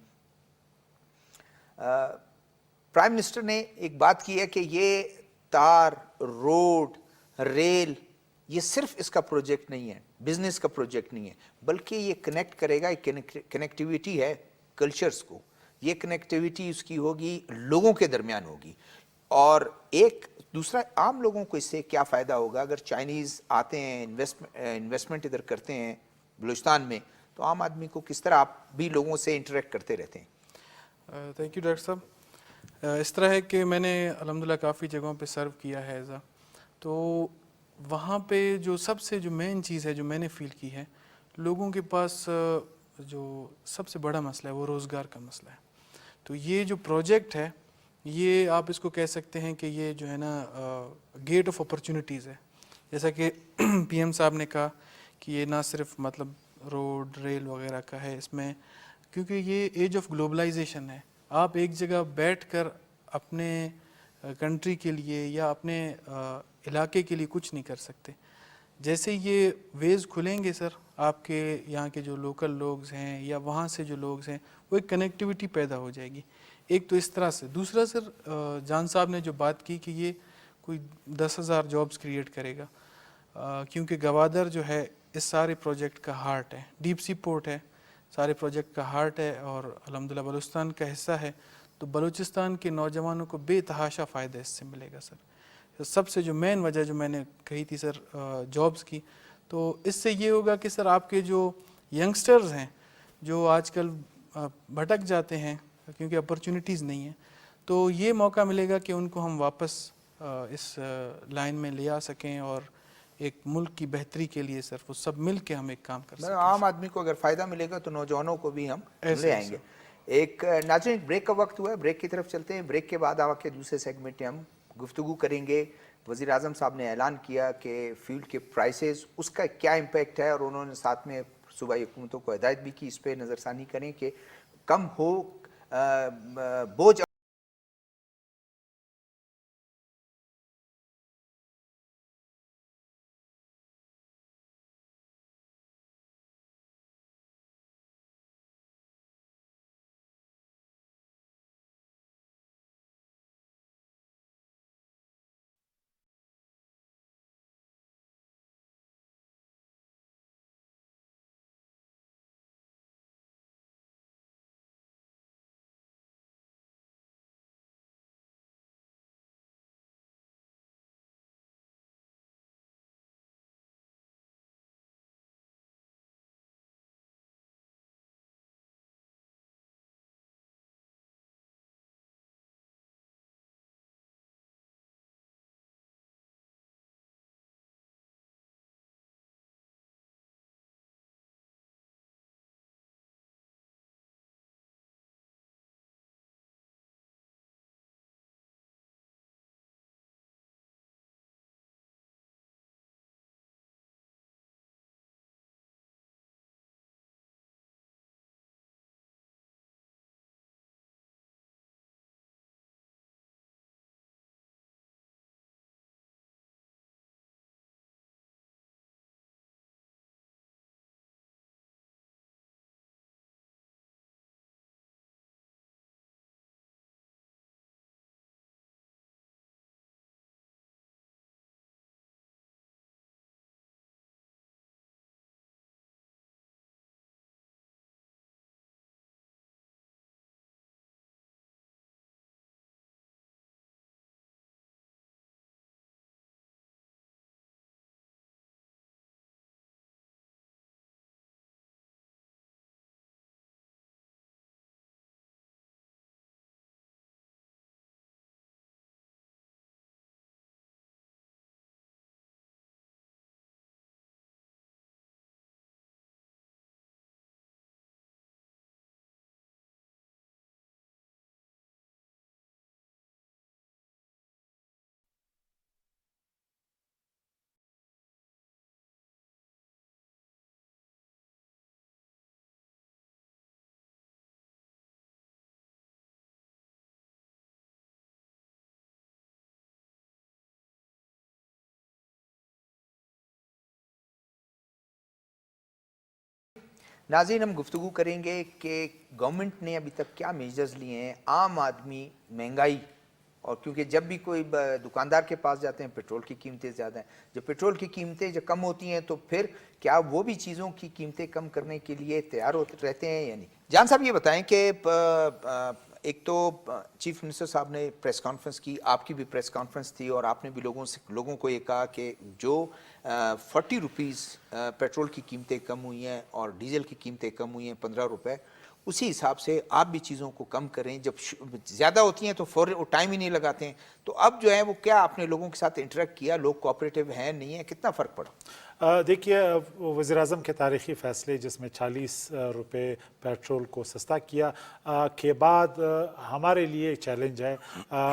प्राइम मिनिस्टर ने एक बात की है कि ये तार, रोड, रेल, ये सिर्फ इसका प्रोजेक्ट नहीं है, बिजनेस का प्रोजेक्ट नहीं है, बल्कि ये कनेक्ट करेगा, एक कनेक्टिविटी है कल्चर्स को, ये कनेक्टिविटी उसकी होगी लोगों के दरमियान होगी। और एक दूसरा, आम लोगों को इससे क्या फ़ायदा होगा? अगर चाइनीज़ आते हैं, इन्वेस्टमेंट इधर करते हैं बलूचिस्तान में, तो आम आदमी को किस तरह, आप भी लोगों से इंटरेक्ट करते रहते हैं? थैंक यू डॉक्टर साहब। इस तरह है कि मैंने अल्हम्दुलिल्लाह काफ़ी जगहों पे सर्व किया है एज़ा, तो वहाँ पे जो सबसे जो मेन चीज़ है जो मैंने फ़ील की है, लोगों के पास जो सबसे बड़ा मसला है वो रोज़गार का मसला है। तो ये जो प्रोजेक्ट है, ये आप इसको कह सकते हैं कि ये जो है ना गेट ऑफ अपॉर्चुनिटीज़ है। जैसा कि पीएम साहब ने कहा कि ये ना सिर्फ मतलब रोड, रेल वगैरह का है इसमें, क्योंकि ये एज ऑफ ग्लोबलाइजेशन है। आप एक जगह बैठकर अपने कंट्री के लिए या अपने इलाके के लिए कुछ नहीं कर सकते। जैसे ये वेज़ खुलेंगे सर, आपके यहाँ के जो लोकल लोग हैं या वहाँ से जो लोग हैं, वो एक कनेक्टिविटी पैदा हो जाएगी। एक तो इस तरह से। दूसरा सर, जान साहब ने जो बात की कि ये कोई 10,000 जॉब्स क्रिएट करेगा, क्योंकि गवादर जो है इस सारे प्रोजेक्ट का हार्ट है, डीप सी पोर्ट है, सारे प्रोजेक्ट का हार्ट है और अल्हम्दुलिल्लाह बलूचिस्तान का हिस्सा है। तो बलूचिस्तान के नौजवानों को बेतहाशा फ़ायदा इससे मिलेगा सर। तो सबसे जो मेन वजह जो मैंने कही थी सर जॉब्स की, तो इससे ये होगा कि सर आपके जो यंगस्टर्स हैं जो आजकल भटक जाते हैं क्योंकि अपॉर्चुनिटीज़ नहीं है, तो ये मौका मिलेगा कि उनको हम वापस इस लाइन में ले आ सकें और एक मुल्क की बेहतरी के लिए सर वो सब मिल के हम एक काम कर सकें। आम आदमी को अगर फ़ायदा मिलेगा तो नौजवानों को भी हम ले आएंगे। एक नाज़रीन, ब्रेक का वक्त हुआ है, ब्रेक की तरफ चलते हैं। ब्रेक के बाद आके दूसरे सेगमेंट में हम गुफ्तगू करेंगे। वज़ीर आज़म साहब ने ऐलान किया कि फ्यूल के प्राइसेस, उसका क्या इम्पेक्ट है, और उन्होंने साथ में सूबाई हुकूमतों को हिदायत भी की इस पर नज़रसानी करें कि कम हो बोझ नाज़रीन, हम गुफ्तगू करेंगे कि गवर्नमेंट ने अभी तक क्या मेजर्स लिए हैं आम आदमी महंगाई, और क्योंकि जब भी कोई दुकानदार के पास जाते हैं पेट्रोल की कीमतें ज़्यादा हैं, जब पेट्रोल की कीमतें जब कम होती हैं तो फिर क्या वो भी चीज़ों की कीमतें कम करने के लिए तैयार होते रहते हैं या नहीं? जान साहब ये बताएं कि एक तो चीफ मिनिस्टर साहब ने प्रेस कॉन्फ्रेंस की, आपकी भी प्रेस कॉन्फ्रेंस थी और आपने भी लोगों को ये कहा कि जो 40 रुपीज़ पेट्रोल की कीमतें कम हुई हैं और डीजल की कीमतें कम हुई हैं 15 रुपए, उसी हिसाब से आप भी चीज़ों को कम करें। जब ज़्यादा होती हैं तो फौरन वो टाइम ही नहीं लगाते हैं। तो अब जो है वो क्या आपने लोगों के साथ इंटरेक्ट किया, लोग कोऑपरेटिव हैं नहीं है, कितना फ़र्क पड़ा? देखिए, वज़ीर-ए-आज़म के तारीख़ी फ़ैसले जिसमें 40 रुपये पेट्रोल को सस्ता किया के बाद हमारे लिए चैलेंज है।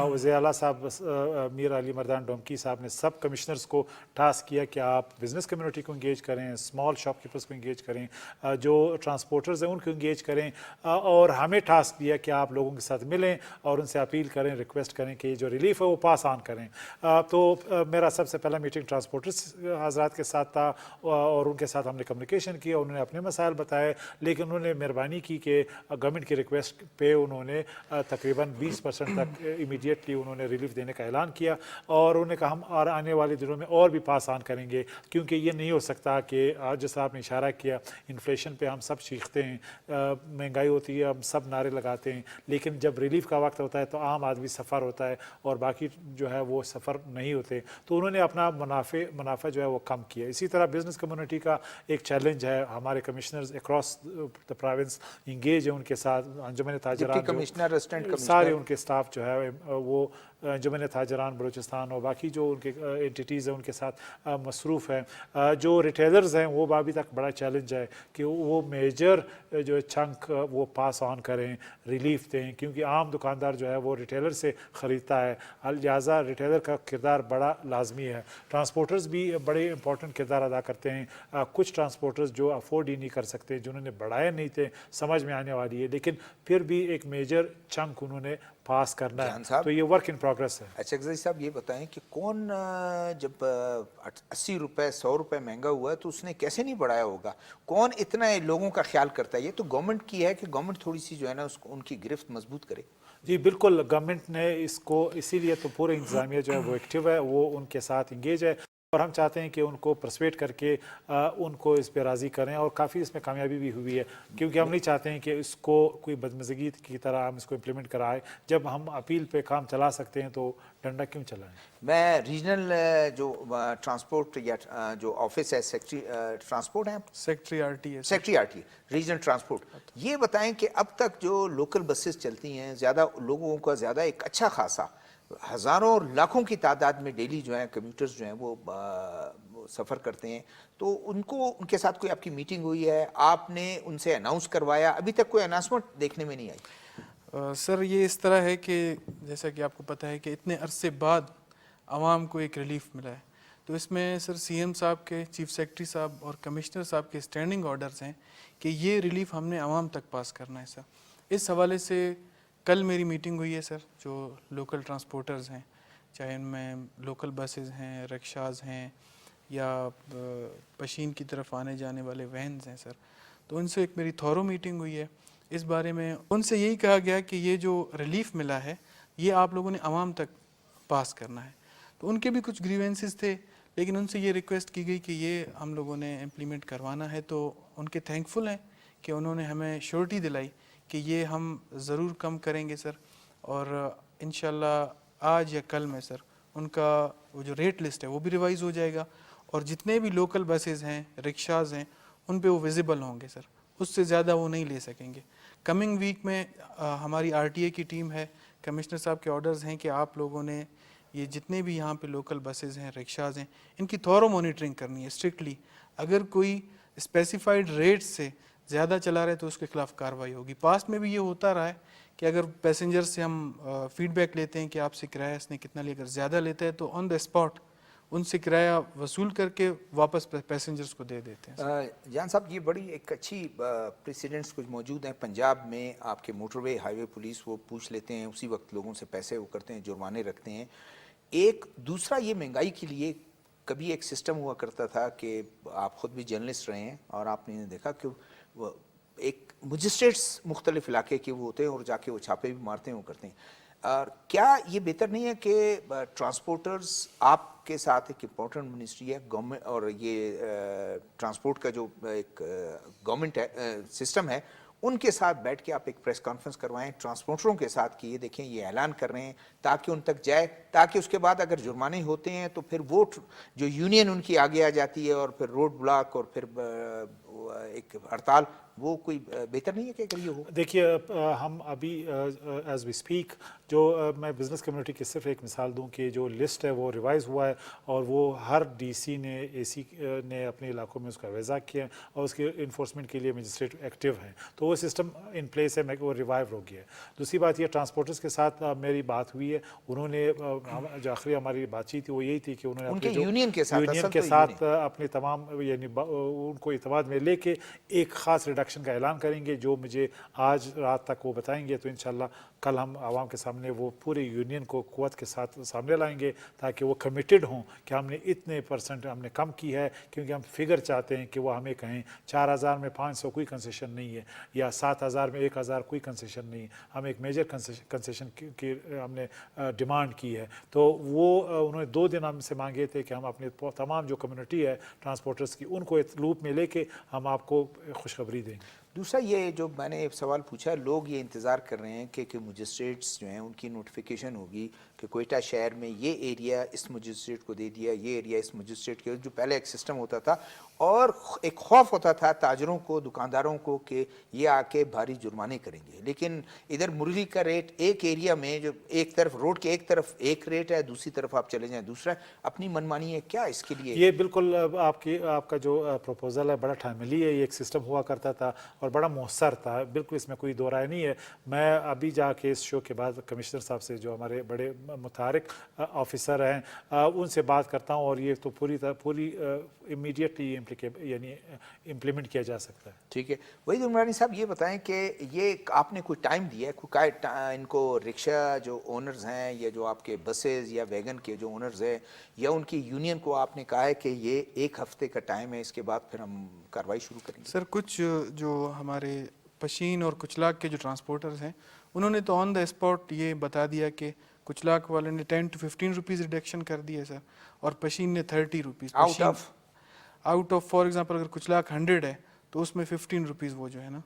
वज़ीर आला साहब मीर अली मर्दान डोमकी साहब ने सब कमिश्नर्स को टास्क किया कि आप बिज़नेस कम्युनिटी को इंगेज करें, स्मॉल शॉपकीपर्स को इंगेज करें, जो ट्रांसपोर्टर्स हैं उनको इंगेज करें, और हमें टास्क दिया कि आप लोगों के साथ मिलें और उनसे अपील करें, रिक्वेस्ट करें कि जो रिलीफ है वो पास ऑन करें। तो मेरा सबसे पहला मीटिंग ट्रांसपोर्टर्स हज़रात के साथ था और उनके साथ हमने कम्युनिकेशन किया, उन्होंने अपने मसाइल बताए, लेकिन उन्होंने मेहरबानी की कि गवर्नमेंट की रिक्वेस्ट पे उन्होंने तकरीबन 20% तक इमीडिएटली उन्होंने रिलीफ देने का ऐलान किया, और उन्होंने कहा हम और आने वाले दिनों में और भी पास ऑन करेंगे, क्योंकि ये नहीं हो सकता कि आज जैसा आपने इशारा किया इन्फ्लेशन पे हम सब सीखते हैं, महंगाई होती है, हम सब नारे लगाते हैं, लेकिन जब रिलीफ का वक्त होता है तो आम आदमी सफ़र होता है और बाकी जो है वो सफ़र नहीं होते। तो उन्होंने अपना मुनाफा जो है वो कम किया। इसी तरह बिज़नेस कम्युनिटी का एक चैलेंज है, हमारे commissioners across the province engage है उनके साथ, अंजुमन ताजरान कमिश्नर, असिस्टेंट कमिश्नर, सारे उनके स्टाफ जो है वो अंजुमन ताजरान बलूचिस्तान और बाकी जो उनके एंटिटीज़ हैं उनके साथ मसरूफ़ हैं। जो रिटेलर्स हैं वो अभी तक बड़ा चैलेंज है कि वो मेजर जो चंक वो पास ऑन करें, रिलीफ दें, क्योंकि आम दुकानदार जो है वो रिटेलर से ख़रीदता है, लिहाजा रिटेलर का किरदार बड़ा लाजमी है। ट्रांसपोर्टर्स भी बड़े इंपॉर्टेंट किरदार अदा करते हैं। कुछ ट्रांसपोर्टर्स जो अफोर्ड ही नहीं कर सकते, जिन्होंने बढ़ाए नहीं थे, समझ में आने वाली है, लेकिन फिर भी एक मेजर चंक उन्होंने पास करना है, तो ये वर्क इन प्रोग्रेस है। अच्छा गज़ी साहब ये बताएं कि कौन जब 80 रुपए 100 रुपए महंगा हुआ है तो उसने कैसे नहीं बढ़ाया होगा, कौन इतना लोगों का ख्याल करता है? ये तो गवर्नमेंट की है कि गवर्नमेंट थोड़ी सी जो है ना उसको उनकी गिरफ्त मजबूत करे। जी बिल्कुल, गवर्नमेंट ने इसको इसीलिए तो पूरे इंतज़ामिया जो है वो एक्टिव है, वो उनके साथ इंगेज है, और हम चाहते हैं कि उनको परसुएट करके उनको इस पर राज़ी करें, और काफ़ी इसमें कामयाबी भी हुई है, क्योंकि हम नहीं चाहते हैं कि इसको कोई बदमज़गी की तरह हम इसको इम्प्लीमेंट कराएं। जब हम अपील पे काम चला सकते हैं तो डंडा क्यों चलाएं? मैं रीजनल जो ट्रांसपोर्ट या जो ऑफिस है, सेक्रेटरी ट्रांसपोर्ट है, सेक्रेटरी आरटी रीजनल ट्रांसपोर्ट, ये बताएं कि अब तक जो लोकल बसेस चलती हैं, ज़्यादा लोगों का ज़्यादा एक अच्छा खासा हज़ारों और लाखों की तादाद में डेली जो है कम्यूटर्स जो हैं वो सफ़र करते हैं, तो उनके साथ कोई आपकी मीटिंग हुई है, आपने उनसे अनाउंस करवाया? अभी तक कोई अनाउंसमेंट देखने में नहीं आई। सर ये इस तरह है कि जैसा कि आपको पता है कि इतने अरसे बाद आवाम को एक रिलीफ मिला है, तो इसमें सर सीएम साहब के, चीफ सेक्रेटरी साहब और कमिश्नर साहब के स्टैंडिंग ऑर्डर्स हैं कि ये रिलीफ हमने आवाम तक पास करना है। सर इस हवाले से कल मेरी मीटिंग हुई है सर, जो लोकल ट्रांसपोर्टर्स हैं, चाहे उनमें लोकल बसेस हैं, रिक्शाज हैं, या पशीन की तरफ आने जाने वाले वैन्स हैं सर, तो उनसे एक मेरी थॉरो मीटिंग हुई है। इस बारे में उनसे यही कहा गया कि ये जो रिलीफ मिला है ये आप लोगों ने आवाम तक पास करना है। तो उनके भी कुछ ग्रीवेंसेस थे, लेकिन उनसे ये रिक्वेस्ट की गई कि ये हम लोगों ने इम्प्लीमेंट करवाना है, तो उनके थैंकफुल हैं कि उन्होंने हमें श्योरिटी दिलाई कि ये हम ज़रूर कम करेंगे सर, और इंशाल्लाह आज या कल में सर उनका वो जो रेट लिस्ट है वो भी रिवाइज़ हो जाएगा, और जितने भी लोकल बसेस हैं, रिक्शाज हैं, उन पे वो विजिबल होंगे सर, उससे ज़्यादा वो नहीं ले सकेंगे। कमिंग वीक में हमारी आरटीए की टीम है, कमिश्नर साहब के ऑर्डर्स हैं कि आप लोगों ने ये जितने भी यहाँ पे लोकल बसेस हैं, रिक्शाज हैं, इनकी थॉरो मॉनिटरिंग करनी है स्ट्रिक्टली। अगर कोई स्पेसिफाइड रेट से ज़्यादा चला रहे तो उसके खिलाफ कार्रवाई होगी। पास्ट में भी ये होता रहा है कि अगर पैसेंजर से हम फीडबैक लेते हैं कि आपसे किराया इसने कितना लिया, अगर ज़्यादा लेता है तो ऑन द स्पॉट उनसे किराया वसूल करके वापस पैसेंजर्स को दे देते हैं। जान साहब ये बड़ी एक अच्छी प्रेसिडेंट्स कुछ मौजूद हैं पंजाब में, आपके मोटरवे हाईवे पुलिस वो पूछ लेते हैं, उसी वक्त लोगों से पैसे वो करते हैं, जुर्माने रखते हैं। एक दूसरा ये महंगाई के लिए कभी एक सिस्टम हुआ करता था कि आप ख़ुद भी जर्नलिस्ट रहे हैं और आपने देखा कि ایک مجسٹریٹس مختلف علاقے کے وہ ہوتے ہیں اور جا کے وہ چھاپے بھی مارتے ہیں، وہ کرتے ہیں. اور کیا یہ بہتر نہیں ہے کہ ٹرانسپورٹرز آپ کے ساتھ ایک امپورٹنٹ منسٹری ہے گورنمنٹ، اور یہ ٹرانسپورٹ کا جو ایک گورنمنٹ سسٹم ہے ان کے ساتھ بیٹھ کے آپ ایک پریس کانفرنس کروائیں ٹرانسپورٹروں کے ساتھ کہ یہ دیکھیں یہ اعلان کر رہے ہیں، تاکہ ان تک جائے، تاکہ اس کے بعد اگر جرمانے ہوتے ہیں تو پھر وہ جو یونین ان کی آگے آ جاتی ہے اور پھر روڈ بلاک اور پھر ایک ہڑتال، وہ کوئی بہتر نہیں ہے کہ اگر یہ ہو؟ دیکھیے ہم ابھی ایز وی اسپیک جو میں بزنس کمیونٹی کی صرف ایک مثال دوں کہ جو لسٹ ہے وہ ریوائز ہوا ہے، اور وہ ہر ڈی سی نے اے سی نے اپنے علاقوں میں اس کا وضع کیا ہے، اور اس کے انفورسمنٹ کے لیے مجسٹریٹ ایکٹیو ہیں، تو وہ سسٹم ان پلیس ہے، وہ ریوائو ہو گیا ہے. دوسری بات یہ ٹرانسپورٹرز کے ساتھ میری بات ہوئی ہے، انہوں نے جو آخری ہماری بات چیت تھی وہ یہی تھی کہ انہوں نے ان کے اپنے جو یونین کے ساتھ اپنے تمام یعنی ان کو اعتماد میں لے کے ایک خاص ریڈکشن کا اعلان کریں گے، جو مجھے آج رات تک وہ بتائیں گے، تو انشاءاللہ کل ہم عوام کے سامنے وہ پورے یونین کو قوت کے ساتھ سامنے لائیں گے، تاکہ وہ کمیٹڈ ہوں کہ ہم نے اتنے % ہم نے کم کی ہے، کیونکہ ہم فگر چاہتے ہیں کہ وہ ہمیں کہیں 4000 میں 500 کوئی کنسیشن نہیں ہے، یا 7000 میں 1000 کوئی کنسیشن نہیں ہے، ہم ایک میجر کنسیشن کی ہم نے ڈیمانڈ کی ہے. تو وہ انہوں نے 2 دن ہم سے مانگے تھے کہ ہم اپنے تمام جو کمیونٹی ہے ٹرانسپورٹرز کی ان کو ایک لوپ میں لے کے ہم آپ کو خوشخبری دیں گے. دوسرا یہ جو میں نے ایک سوال پوچھا، لوگ یہ انتظار کر رہے ہیں کہ مجسٹریٹس جو ہیں ان کی نوٹیفیکیشن ہوگی کہ کوئٹہ شہر میں یہ ایریا اس مجسٹریٹ کو دے دیا، یہ ایریا اس مجسٹریٹ کے، جو پہلے ایک سسٹم ہوتا تھا، اور ایک خوف ہوتا تھا تاجروں کو، دکانداروں کو کہ یہ آ کے بھاری جرمانے کریں گے. لیکن ادھر مرغی کا ریٹ ایک ایریا میں، جو ایک طرف روڈ کے ایک طرف ایک ریٹ ہے، دوسری طرف آپ چلے جائیں دوسرا، اپنی منمانی ہے. کیا اس کے لیے یہ بالکل آپ کا جو پروپوزل ہے بڑا ٹائملی ہے، یہ ایک سسٹم ہوا کرتا تھا اور بڑا مؤثر تھا، بالکل اس میں کوئی دو رائے نہیں ہے. میں ابھی جا کے اس شو کے بعد کمشنر صاحب سے جو ہمارے بڑے متحرک آفیسر ہیں ان سے بات کرتا ہوں، اور یہ تو پوری امیڈیٹلی یعنی امپلیمنٹ کیا جا سکتا ہے. ٹھیک ہے. وحید عمرانی صاحب یہ بتائیں کہ یہ آپ نے کوئی ٹائم دیا ہے، کوئی ان کو رکشہ جو اونرز ہیں، یا جو آپ کے بسز یا ویگن کے جو اونرز ہیں، یا ان کی یونین کو آپ نے کہا ہے کہ یہ 1 ہفتے کا ٹائم ہے، اس کے بعد پھر ہم کارروائی شروع کریں گے؟ سر کچھ جو ہمارے پشین اور کچلاک کے جو ٹرانسپورٹرز ہیں، انہوں نے تو آن دا اسپاٹ یہ بتا دیا کہ کچلاک والے نے 10 to 15 روپیز ریڈکشن کر دی ہے سر، اور پشین نے 30 rupees. Out of for example اگر کچلاک 100 ہے تو اس میں 15 روپیز وہ جو ہے نا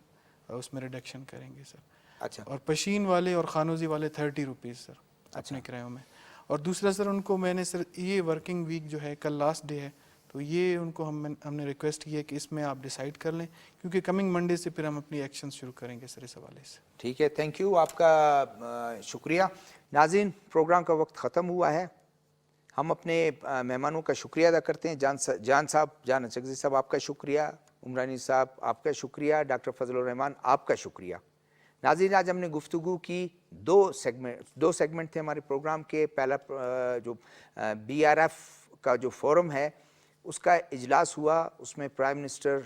اس میں ریڈکشن کریں گے سر. اچھا. اور پشین والے اور خانوزی والے 30 روپیز سر اپنے کرایوں میں. اور دوسرا سر ان کو میں نے سر یہ ورکنگ ویک جو ہے کل لاسٹ ڈے ہے، تو یہ ان کو ہم نے ریکویسٹ کی ہے کہ اس میں آپ ڈیسائیڈ کر لیں، کیونکہ کمنگ منڈے سے پھر ہم اپنی ایکشن شروع کریں گے سر اس حوالے سے. ٹھیک ہے، تھینک یو، آپ کا شکریہ. ناظرین، پروگرام کا وقت ختم ہوا ہے. ہم اپنے مہمانوں کا شکریہ ادا کرتے ہیں. جان صاحب، جان اچکزئی صاحب، آپ کا شکریہ. عمرانی صاحب آپ کا شکریہ. ڈاکٹر فضل الرحمان آپ کا شکریہ. ناظرین، آج ہم نے گفتگو کی 2 سیگمنٹ تھے ہمارے پروگرام کے. پہلا جو BRF کا جو فورم ہے اس کا اجلاس ہوا، اس میں پرائم منسٹر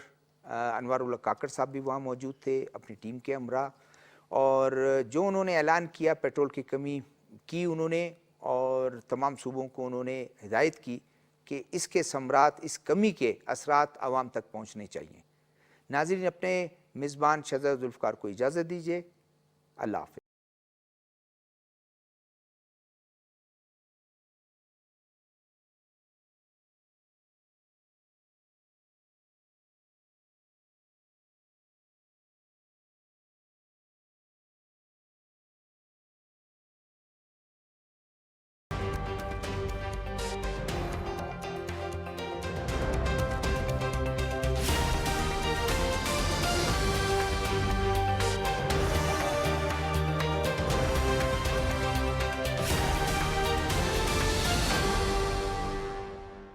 انوار اللہ کاکڑ صاحب بھی وہاں موجود تھے اپنی ٹیم کے ہمراہ، اور جو انہوں نے اعلان کیا پیٹرول کی کمی کی انہوں نے، اور تمام صوبوں کو انہوں نے ہدایت کی کہ اس کے ثمرات، اس کمی کے اثرات عوام تک پہنچنے چاہیے. ناظرین، اپنے میزبان شہزاد ذوالفقار کو اجازت دیجیے. اللہ حافظ.